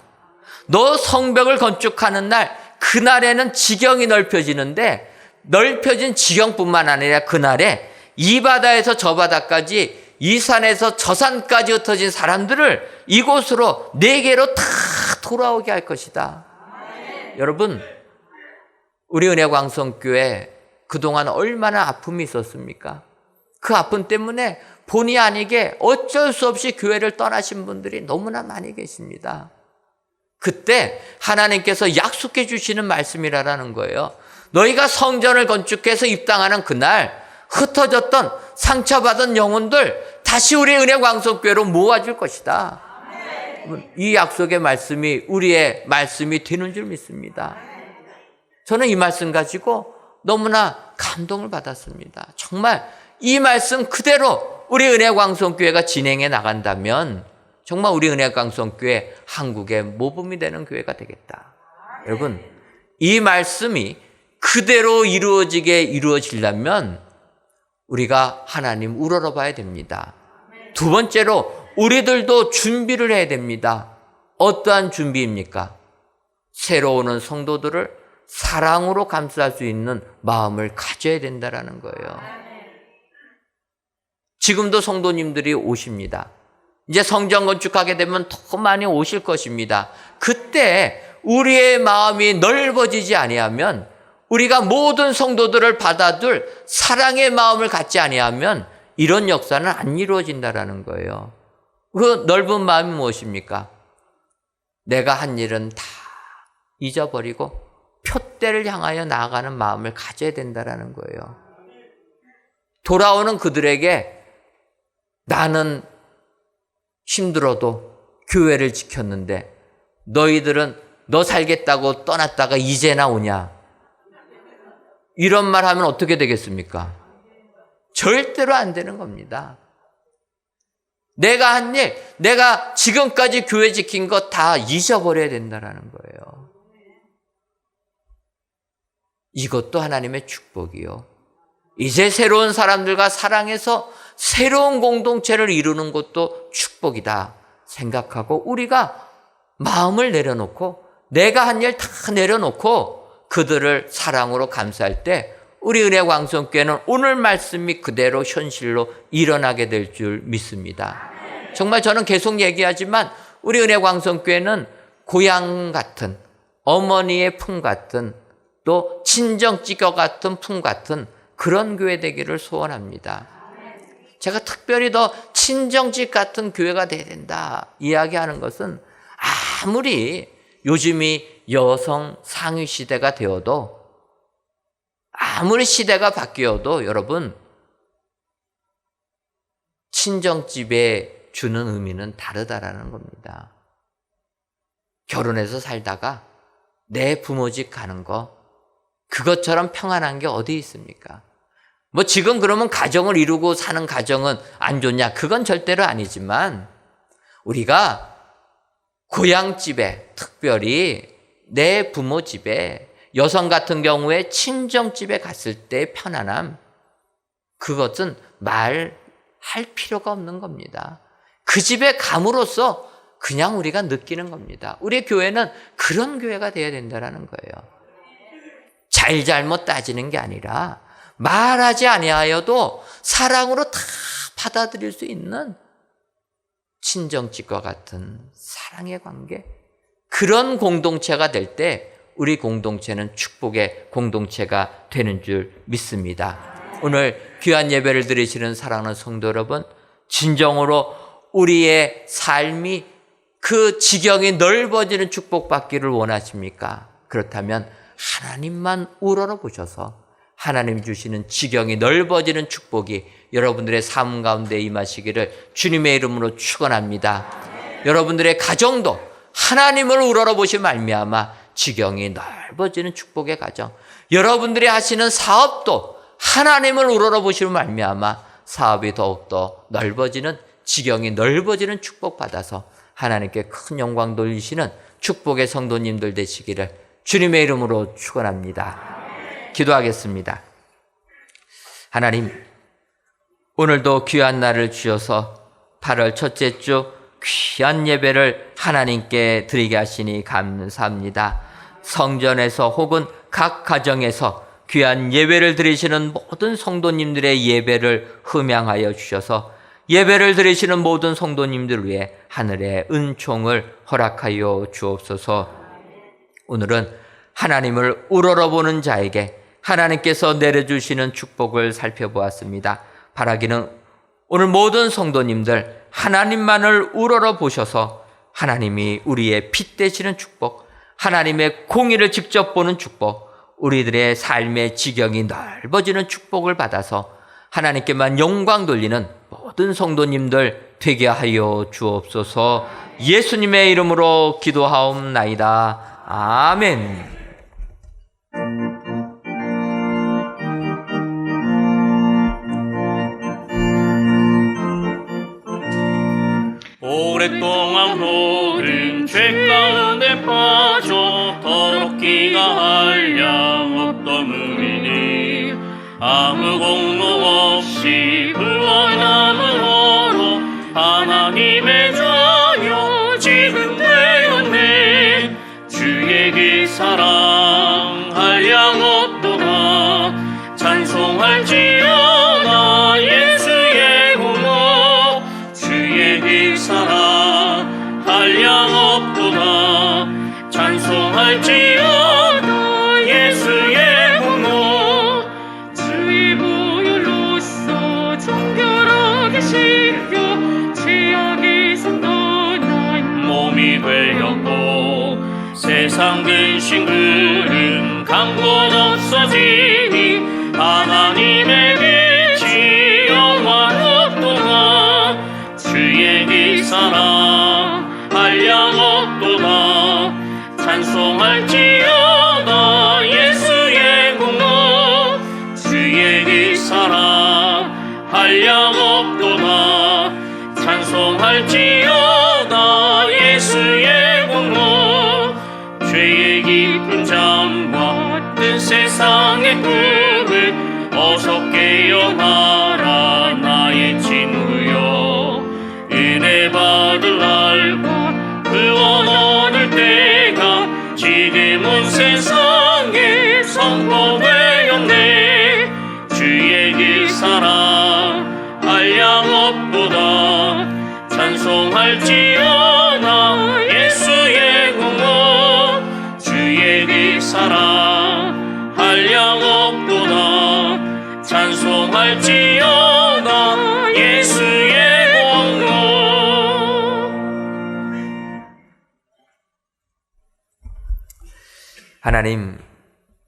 너 성벽을 건축하는 날 그날에는 지경이 넓혀지는데, 넓혀진 지경뿐만 아니라 그날에 이 바다에서 저 바다까지, 이 산에서 저 산까지 흩어진 사람들을 이곳으로 내게로 다 돌아오게 할 것이다. 여러분, 우리 은혜광성교회 그동안 얼마나 아픔이 있었습니까? 그 아픔 때문에 본의 아니게 어쩔 수 없이 교회를 떠나신 분들이 너무나 많이 계십니다. 그때 하나님께서 약속해 주시는 말씀이라는 거예요. 너희가 성전을 건축해서 입당하는 그날 흩어졌던 상처받은 영혼들 다시 우리 은혜광성교회로 모아줄 것이다. 이 약속의 말씀이 우리의 말씀이 되는 줄 믿습니다. 저는 이 말씀 가지고 너무나 감동을 받았습니다. 정말 이 말씀 그대로 우리 은혜광성교회가 진행해 나간다면 정말 우리 은혜광성교회 한국의 모범이 되는 교회가 되겠다. 여러분, 이 말씀이 그대로 이루어지려면 우리가 하나님 우러러봐야 됩니다. 두 번째로 우리들도 준비를 해야 됩니다. 어떠한 준비입니까? 새로 오는 성도들을 사랑으로 감쌀 수 있는 마음을 가져야 된다라는 거예요. 지금도 성도님들이 오십니다. 이제 성전 건축하게 되면 더 많이 오실 것입니다. 그때 우리의 마음이 넓어지지 아니하면, 우리가 모든 성도들을 받아둘 사랑의 마음을 갖지 아니하면 이런 역사는 안 이루어진다라는 거예요. 그 넓은 마음이 무엇입니까? 내가 한 일은 다 잊어버리고 표대를 향하여 나아가는 마음을 가져야 된다라는 거예요. 돌아오는 그들에게 나는 힘들어도 교회를 지켰는데 너희들은 너 살겠다고 떠났다가 이제나 오냐? 이런 말 하면 어떻게 되겠습니까? 절대로 안 되는 겁니다. 내가 한 일, 내가 지금까지 교회 지킨 거 다 잊어버려야 된다는 거예요. 이것도 하나님의 축복이요. 이제 새로운 사람들과 사랑해서 새로운 공동체를 이루는 것도 축복이다 생각하고, 우리가 마음을 내려놓고 내가 한 일 다 내려놓고 그들을 사랑으로 감쌀 때 우리 은혜광성교회는 오늘 말씀이 그대로 현실로 일어나게 될 줄 믿습니다. 정말 저는 계속 얘기하지만 우리 은혜광성교회는 고향 같은, 어머니의 품 같은, 또 친정찌개 같은 품 같은 그런 교회 되기를 소원합니다. 제가 특별히 더 친정집 같은 교회가 돼야 된다 이야기하는 것은, 아무리 요즘이 여성 상위 시대가 되어도, 아무리 시대가 바뀌어도 여러분, 친정집에 주는 의미는 다르다라는 겁니다. 결혼해서 살다가 내 부모 집 가는 거, 그것처럼 평안한 게 어디 있습니까? 뭐 지금 그러면 가정을 이루고 사는 가정은 안 좋냐? 그건 절대로 아니지만, 우리가 고향집에, 특별히 내 부모 집에, 여성 같은 경우에 친정집에 갔을 때의 편안함, 그것은 말할 필요가 없는 겁니다. 그 집에 감으로써 그냥 우리가 느끼는 겁니다. 우리 교회는 그런 교회가 되어야 된다는 거예요. 잘잘못 따지는 게 아니라 말하지 아니하여도 사랑으로 다 받아들일 수 있는 친정집과 같은 사랑의 관계, 그런 공동체가 될 때 우리 공동체는 축복의 공동체가 되는 줄 믿습니다. 오늘 귀한 예배를 드리시는 사랑하는 성도 여러분, 진정으로 우리의 삶이 그 지경이 넓어지는 축복받기를 원하십니까? 그렇다면 하나님만 우러러 보셔서 하나님 주시는 지경이 넓어지는 축복이 여러분들의 삶 가운데 임하시기를 주님의 이름으로 축원합니다. 여러분들의 가정도 하나님을 우러러 보시며 말미암아 지경이 넓어지는 축복의 가정, 여러분들이 하시는 사업도 하나님을 우러러 보시며 말미암아 사업이 더욱더 넓어지는, 지경이 넓어지는 축복 받아서 하나님께 큰 영광 돌리시는 축복의 성도님들 되시기를 주님의 이름으로 축원합니다. 기도하겠습니다. 하나님, 오늘도 귀한 날을 주셔서 8월 첫째 주 귀한 예배를 하나님께 드리게 하시니 감사합니다. 성전에서 혹은 각 가정에서 귀한 예배를 드리시는 모든 성도님들의 예배를 흠양하여 주셔서 예배를 드리시는 모든 성도님들 위해 하늘의 은총을 허락하여 주옵소서. 오늘은 하나님을 우러러보는 자에게 하나님께서 내려주시는 축복을 살펴보았습니다. 바라기는 오늘 모든 성도님들 하나님만을 우러러 보셔서 하나님이 우리의 빛 되시는 축복, 하나님의 공의를 직접 보는 축복, 우리들의 삶의 지경이 넓어지는 축복을 받아서 하나님께만 영광 돌리는 모든 성도님들 되게 하여 주옵소서. 예수님의 이름으로 기도하옵나이다. 아멘. 오랫동안 모든 죄 가운데 빠져 더럽기가 한량 없던 우리니 아무 공로 없이 구원함으로 하나님의 자녀 지금 되어 세상 근심 그름 강권 없어지니 하나님의 빛이 영원없도다. 주의 그 사랑 한량없도다. 찬송할지어다 예수의 공로. 주의 그 사랑 한량없도다. 찬송할지어다 예수의 공로. 죄의 깊은 잠과 뜬 세상의 꿈을 어서 깨어나라 나의 친구여. 은혜 받을 날과 구원 얻을 때가 지금은 세상에 선포되었네. 주의 그 사랑 한량없도다. 찬송할지어다 예수의 공로. 주의 그 사랑 한량없도다. 찬송할지어다 예수의 공로. 하나님,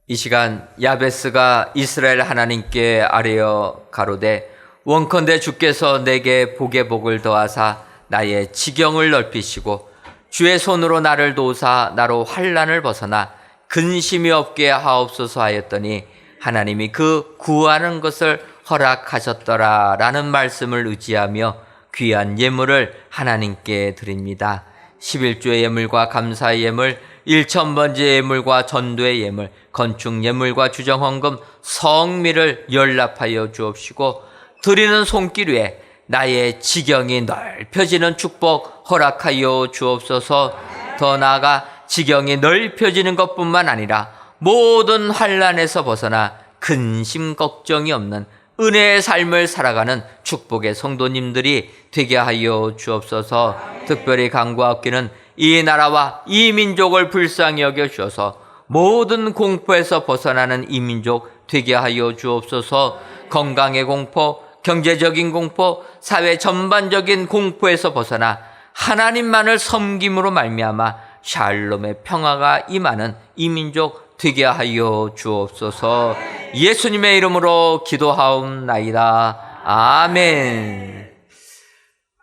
이 시간 야베스가 이스라엘 하나님께 아뢰어 가로되 원컨대 주께서 내게 복에 복을 더하사 나의 지경을 넓히시고 주의 손으로 나를 도우사 나로 환난을 벗어나 근심이 없게 하옵소서 하였더니 하나님이 그 구하는 것을 허락하셨더라 라는 말씀을 의지하며 귀한 예물을 하나님께 드립니다. 11조의 예물과 감사의 예물, 1,000번째 예물과 전도의 예물, 건축 예물과 주정헌금, 성미를 연락하여 주옵시고 드리는 손길 위에 나의 지경이 넓혀지는 축복 허락하여 주옵소서. 더 나아가 지경이 넓혀지는 것뿐만 아니라 모든 환난에서 벗어나 근심 걱정이 없는 은혜의 삶을 살아가는 축복의 성도님들이 되게 하여 주옵소서. 특별히 간구하옵기는 이 나라와 이 민족을 불쌍히 여겨 주셔서 모든 공포에서 벗어나는 이 민족 되게 하여 주옵소서. 건강의 공포, 경제적인 공포, 사회 전반적인 공포에서 벗어나 하나님만을 섬김으로 말미암아 샬롬의 평화가 임하는 이 민족 되게 하여 주옵소서. 예수님의 이름으로 기도하옵나이다. 아멘.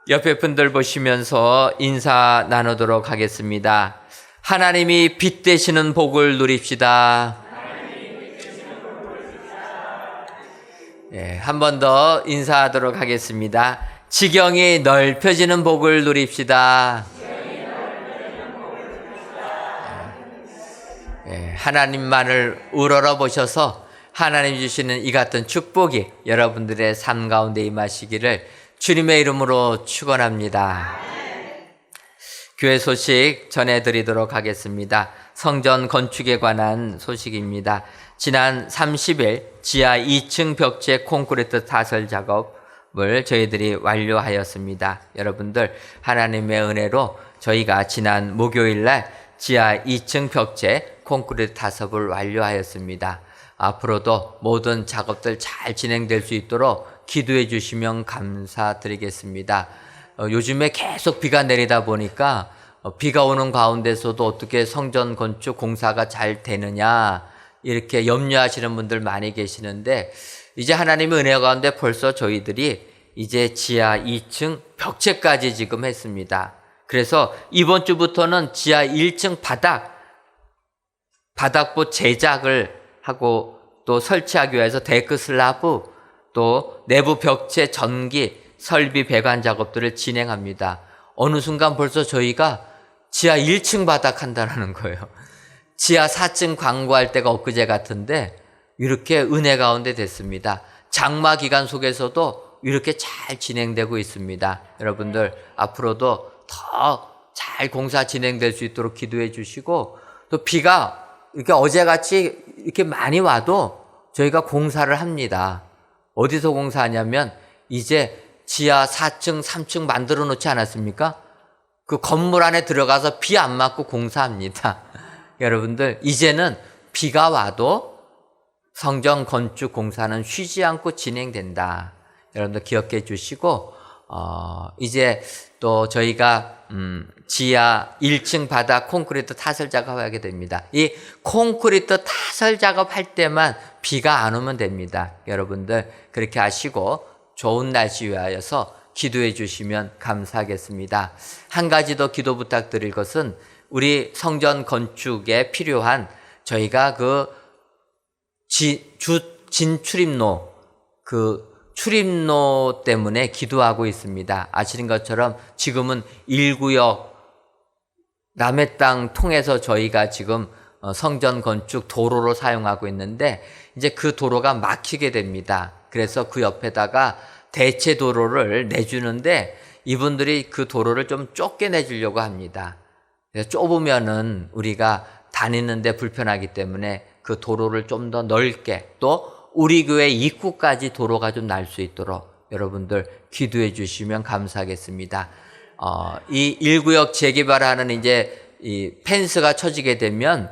옆에 분들 보시면서 인사 나누도록 하겠습니다. 하나님이 빛 되시는 복을 누립시다. 한 번 더 인사하도록 하겠습니다. 지경이 넓혀지는 복을 누립시다. 하나님만을 우러러 보셔서 하나님 주시는 이 같은 축복이 여러분들의 삶 가운데 임하시기를 주님의 이름으로 축원합니다. 교회 소식 전해드리도록 하겠습니다. 성전 건축에 관한 소식입니다. 지난 30일 지하 2층 벽체 콘크리트 타설 작업을 저희들이 완료하였습니다. 여러분들 하나님의 은혜로 저희가 지난 목요일 날 지하 2층 벽체 콘크리트 타설을 완료하였습니다. 앞으로도 모든 작업들 잘 진행될 수 있도록 기도해 주시면 감사드리겠습니다. 요즘에 계속 비가 내리다 보니까 비가 오는 가운데서도 어떻게 성전 건축 공사가 잘 되느냐 이렇게 염려하시는 분들 많이 계시는데 이제 하나님의 은혜 가운데 벌써 저희들이 이제 지하 2층 벽체까지 지금 했습니다. 그래서 이번 주부터는 지하 1층 바닥부 제작을 하고 또 설치하기 위해서 데크 슬라브 또 내부 벽체 전기 설비 배관 작업들을 진행합니다. 어느 순간 벌써 저희가 지하 1층 바닥 한다는 거예요. 지하 4층 광고할 때가 엊그제 같은데 이렇게 은혜 가운데 됐습니다. 장마 기간 속에서도 이렇게 잘 진행되고 있습니다. 여러분들 앞으로도 더 잘 공사 진행될 수 있도록 기도해 주시고 또 비가 이렇게 어제같이 이렇게 많이 와도 저희가 공사를 합니다. 어디서 공사하냐면 이제 지하 4층, 3층 만들어 놓지 않았습니까? 그 건물 안에 들어가서 비 안 맞고 공사합니다. 여러분들 이제는 비가 와도 성전 건축 공사는 쉬지 않고 진행된다. 여러분들 기억해 주시고 이제 또 저희가 지하 1층 바닥 콘크리트 타설 작업하게 됩니다. 이 콘크리트 타설 작업할 때만 비가 안 오면 됩니다. 여러분들 그렇게 하시고 좋은 날씨 위하여서 기도해 주시면 감사하겠습니다. 한 가지 더 기도 부탁드릴 것은 우리 성전 건축에 필요한 저희가 진출입로 출입로 때문에 기도하고 있습니다. 아시는 것처럼 지금은 1구역 남의 땅 통해서 저희가 지금 성전 건축 도로로 사용하고 있는데 이제 그 도로가 막히게 됩니다. 그래서 그 옆에다가 대체 도로를 내주는데 이분들이 그 도로를 좀 좁게 내주려고 합니다. 그래서 좁으면은 우리가 다니는데 불편하기 때문에 그 도로를 좀 더 넓게 또 우리 교회 입구까지 도로가 좀 날 수 있도록 여러분들 기도해 주시면 감사하겠습니다. 이 1구역 재개발하는 이제 이 펜스가 쳐지게 되면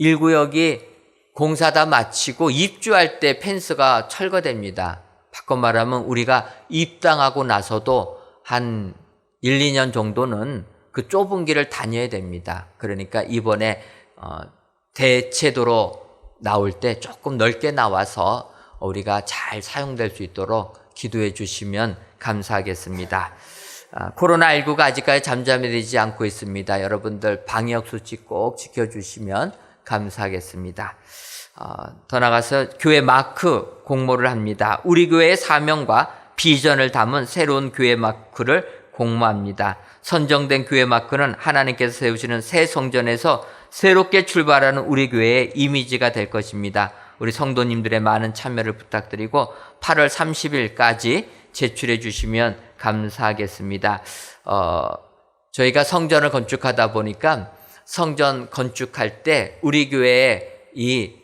1구역이 공사 다 마치고 입주할 때 펜스가 철거됩니다. 바꿔 말하면 우리가 입당하고 나서도 한 1, 2년 정도는 그 좁은 길을 다녀야 됩니다. 그러니까 이번에 대체도로 나올 때 조금 넓게 나와서 우리가 잘 사용될 수 있도록 기도해 주시면 감사하겠습니다. 코로나19가 아직까지 잠잠이 되지 않고 있습니다. 여러분들 방역수칙 꼭 지켜주시면 감사하겠습니다. 더 나가서 교회 마크 공모를 합니다. 우리 교회의 사명과 비전을 담은 새로운 교회 마크를 공모합니다. 선정된 교회 마크는 하나님께서 세우시는 새 성전에서 새롭게 출발하는 우리 교회의 이미지가 될 것입니다. 우리 성도님들의 많은 참여를 부탁드리고 8월 30일까지 제출해 주시면 감사하겠습니다. 저희가 성전을 건축하다 보니까 성전 건축할 때 우리 교회의 이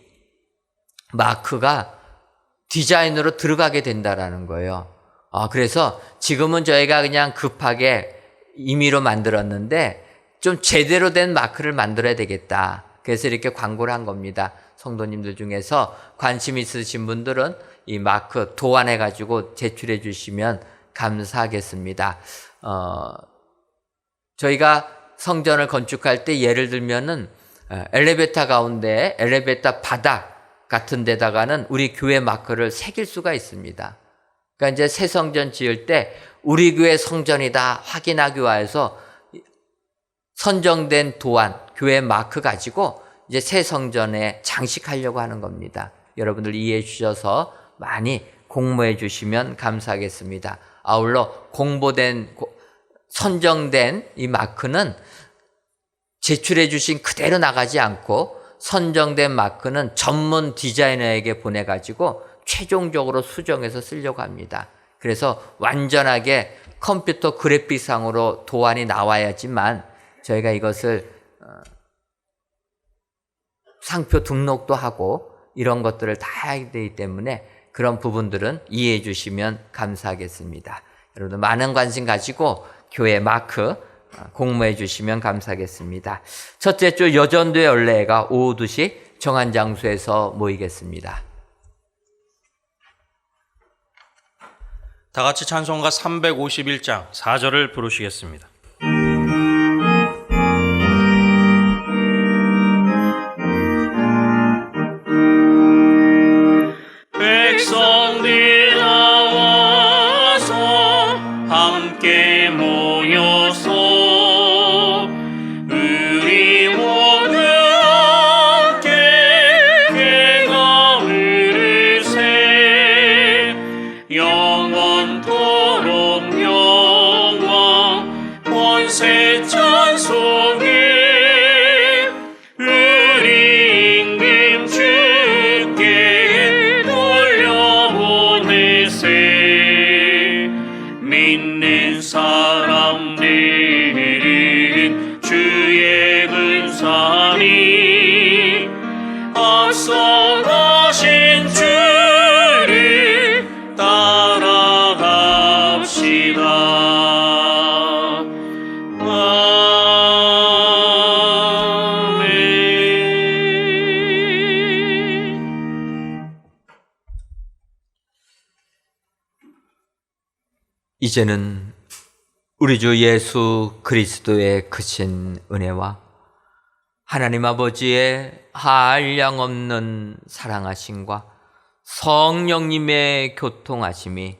마크가 디자인으로 들어가게 된다라는 거예요. 그래서 지금은 저희가 그냥 급하게 임의로 만들었는데 좀 제대로 된 마크를 만들어야 되겠다. 그래서 이렇게 광고를 한 겁니다. 성도님들 중에서 관심 있으신 분들은 이 마크 도안해가지고 제출해 주시면 감사하겠습니다. 저희가 성전을 건축할 때 예를 들면은 엘리베이터 가운데 엘리베이터 바닥 같은 데다가는 우리 교회 마크를 새길 수가 있습니다. 그러니까 이제 새 성전 지을 때 우리 교회 성전이다 확인하기 위해서 선정된 도안, 교회 마크 가지고 이제 새 성전에 장식하려고 하는 겁니다. 여러분들 이해해 주셔서 많이 공모해 주시면 감사하겠습니다. 아울러 선정된 이 마크는 제출해 주신 그대로 나가지 않고 선정된 마크는 전문 디자이너에게 보내가지고 최종적으로 수정해서 쓰려고 합니다. 그래서 완전하게 컴퓨터 그래픽상으로 도안이 나와야지만 저희가 이것을 상표 등록도 하고 이런 것들을 다 해야 되기 때문에 그런 부분들은 이해해 주시면 감사하겠습니다. 여러분들 많은 관심 가지고 교회 마크 공모해 주시면 감사하겠습니다. 첫째 주 여전도의 연례가 오후 2시 정한 장소에서 모이겠습니다. 다 같이 찬송가 351장 4절을 부르시겠습니다. 백성들 나와서 함께 모여서 우리 모두 함께 개가 흐르세 영원토록 영광 권세 찬송해 우리 임금 주께 돌려보내세 믿는 사람들은 주의 은사니 앞서가신 주를 따라갑시다. 아멘. 이제는 우리 주 예수 그리스도의 크신 은혜와 하나님 아버지의 한량없는 사랑하심과 성령님의 교통하심이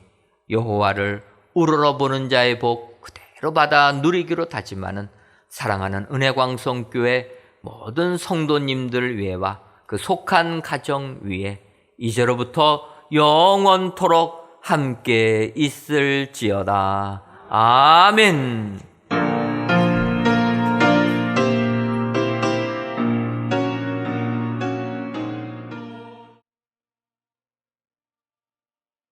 여호와를 우러러보는 자의 복 그대로 받아 누리기로 다짐하는 사랑하는 은혜광성교회 모든 성도님들 위에와 그 속한 가정 위에 이제로부터 영원토록 함께 있을지어다. 아멘.